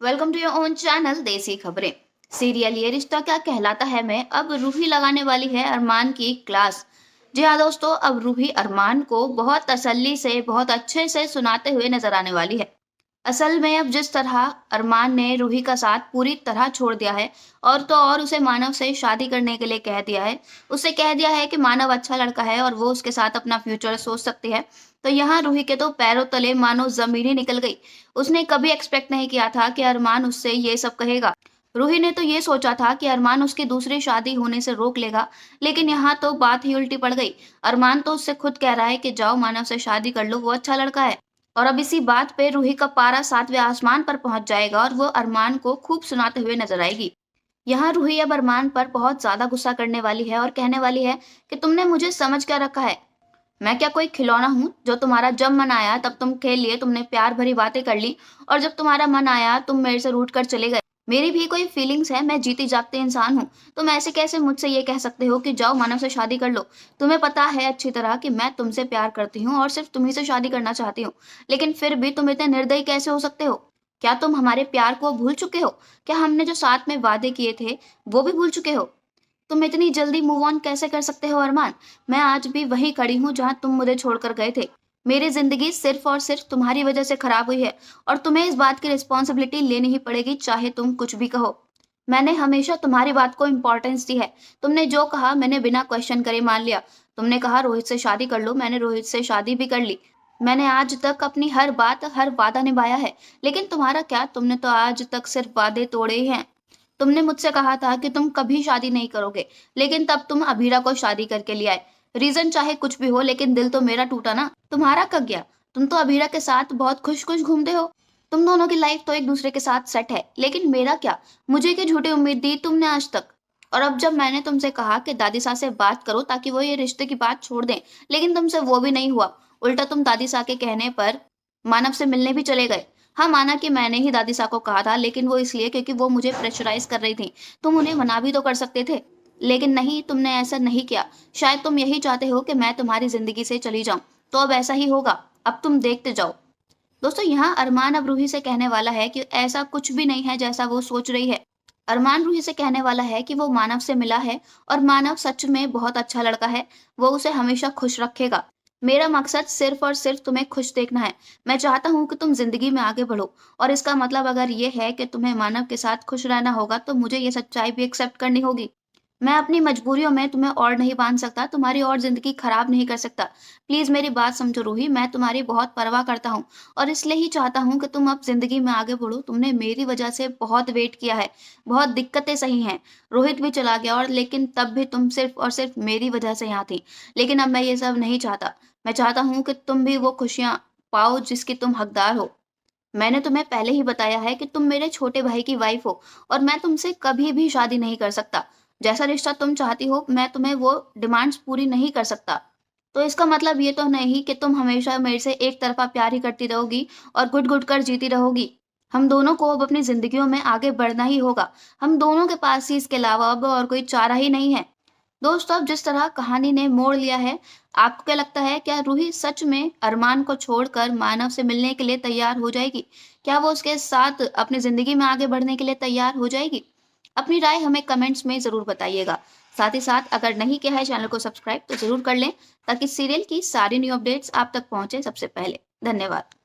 Welcome to your own channel Desi Khabren. Serial ये रिश्ता क्या कहलाता है में अब रूही लगाने वाली है अरमान की क्लास। जी हाँ दोस्तों, अब रूही अरमान को बहुत तसल्ली से बहुत अच्छे से सुनाते हुए नजर आने वाली है। असल में अब जिस तरह अरमान ने रूही का साथ पूरी तरह छोड़ दिया है और तो और उसे मानव से शादी करने के लिए कह दिया है। उसे कह दिया है कि मानव अच्छा लड़का है और वो उसके साथ अपना फ्यूचर सोच सकती है। तो यहाँ रूही के तो पैरों तले मानो जमीन ही निकल गई। उसने कभी एक्सपेक्ट नहीं किया था कि अरमान उससे ये सब कहेगा। रूही ने तो ये सोचा था कि अरमान उसकी दूसरी शादी होने से रोक लेगा, लेकिन यहाँ तो बात ही उल्टी पड़ गई। अरमान तो उससे खुद कह रहा है कि जाओ मानव से शादी कर लो, वो अच्छा लड़का है। और अब इसी बात पे रूही का पारा सातवें आसमान पर पहुंच जाएगा और वो अरमान को खूब सुनाते हुए नजर आएगी। यहाँ रूही अब अरमान पर बहुत ज्यादा गुस्सा करने वाली है और कहने वाली है कि तुमने मुझे समझ क्या रखा है। मैं क्या कोई खिलौना हूँ जो तुम्हारा जब मन आया तब तुम खेल लिए, तुमने प्यार भरी बातें कर ली और जब तुम्हारा मन आया तुम मेरे से रूठ कर चले गए। मेरी भी कोई फीलिंग्स है, मैं जीती जागती इंसान हूँ। तुम ऐसे कैसे मुझसे ये कह सकते हो कि जाओ मानव से शादी कर लो। तुम्हें पता है अच्छी तरह कि मैं तुमसे प्यार करती हूँ और सिर्फ तुम्ही से शादी करना चाहती हूँ, लेकिन फिर भी तुम इतने निर्दयी कैसे हो सकते हो। क्या तुम हमारे प्यार को भूल चुके हो? क्या हमने जो साथ में वादे किए थे वो भी भूल चुके हो? तुम इतनी जल्दी मूव ऑन कैसे कर सकते हो अरमान? मैं आज भी वहीं खड़ी हूँ जहाँ तुम मुझे छोड़कर गए थे। मेरी जिंदगी सिर्फ और सिर्फ तुम्हारी वजह से खराब हुई है और तुम्हें इस बात की रिस्पॉन्सिबिलिटी लेनी ही पड़ेगी, चाहे तुम कुछ भी कहो। मैंने हमेशा तुम्हारी बात को इम्पोर्टेंस दी है। तुमने जो कहा मैंने बिना क्वेश्चन करे मान लिया। तुमने कहा रोहित से शादी कर लो, मैंने रोहित से शादी भी कर ली। मैंने आज तक अपनी हर बात हर वादा निभाया है। लेकिन तुम्हारा क्या, तुमने तो आज तक सिर्फ वादे तोड़े ही हैं। तुमने मुझसे कहा था कि तुम कभी शादी नहीं करोगे, लेकिन तब तुम अभीरा को शादी करके ले आए। रीजन चाहे कुछ भी हो, लेकिन दिल तो मेरा टूटा ना। तुम्हारा कब गया? तुम तो अभीरा के साथ बहुत खुश खुश घूमते हो। तुम दोनों की लाइफ तो एक दूसरे के साथ सेट है, लेकिन मेरा क्या? मुझे क्या झूठी उम्मीद दी तुमने आज तक? और अब जब मैंने तुमसे कहा कि दादी सास से बात करो ताकि वो ये रिश्ते की बात छोड़ दें, लेकिन तुमसे वो भी नहीं हुआ। उल्टा तुम दादी सा के कहने पर मानव से मिलने भी चले गए। हाँ, माना कि मैंने ही दादी सा को कहा था, लेकिन वो इसलिए क्योंकि वो मुझे प्रेशराइज कर रही थी। तुम उन्हें मना भी तो कर सकते थे, लेकिन नहीं, तुमने ऐसा नहीं किया। शायद तुम यही चाहते हो कि मैं तुम्हारी जिंदगी से चली जाऊं, तो अब ऐसा ही होगा। अब तुम देखते जाओ। दोस्तों, यहाँ अरमान अब रूही से कहने वाला है कि ऐसा कुछ भी नहीं है जैसा वो सोच रही है। अरमान रूही से कहने वाला है कि वो मानव से मिला है और मानव सच में बहुत अच्छा लड़का है। वो उसे हमेशा खुश रखेगा। मेरा मकसद सिर्फ और सिर्फ तुम्हें खुश देखना है। मैं चाहता हूँ कि तुम जिंदगी में आगे बढ़ो, और इसका मतलब अगर ये है कि तुम्हें मानव के साथ खुश रहना होगा तो मुझे ये सच्चाई भी एक्सेप्ट करनी होगी। मैं अपनी मजबूरियों में तुम्हें और नहीं बांध सकता, तुम्हारी और जिंदगी खराब नहीं कर सकता। प्लीज मेरी बात समझो रूही, मैं तुम्हारी बहुत परवाह करता हूँ और इसलिए ही चाहता हूँ कि तुम अब जिंदगी में आगे बढ़ो। तुमने मेरी वजह से बहुत वेट किया है, बहुत दिक्कतें सही हैं। रोहित भी चला गया और लेकिन तब भी तुम सिर्फ और सिर्फ मेरी वजह से यहाँ थी। लेकिन अब मैं ये सब नहीं चाहता। मैं चाहता हूँ कि तुम भी वो खुशियाँ पाओ जिसकी तुम हकदार हो। मैंने तुम्हें पहले ही बताया है कि तुम मेरे छोटे भाई की वाइफ हो और मैं तुमसे कभी भी शादी नहीं कर सकता। जैसा रिश्ता तुम चाहती हो मैं तुम्हें वो डिमांड्स पूरी नहीं कर सकता। तो इसका मतलब ये तो नहीं कि तुम हमेशा मेरे से एक तरफा प्यार ही करती रहोगी और घुट घुट कर जीती रहोगी। हम दोनों को अब अपनी जिंदगियों में आगे बढ़ना ही होगा। हम दोनों के पास ही इसके अलावा अब और कोई चारा ही नहीं है। दोस्तों, अब जिस तरह कहानी ने मोड़ लिया है, आपको क्या लगता है, क्या रूही सच में अरमान को छोड़कर मानव से मिलने के लिए तैयार हो जाएगी? क्या वो उसके साथ अपनी जिंदगी में आगे बढ़ने के लिए तैयार हो जाएगी? अपनी राय हमें कमेंट्स में जरूर बताइएगा। साथ ही साथ अगर नहीं किया है चैनल को सब्सक्राइब तो जरूर कर लें, ताकि सीरियल की सारी न्यू अपडेट्स आप तक पहुंचे सबसे पहले। धन्यवाद।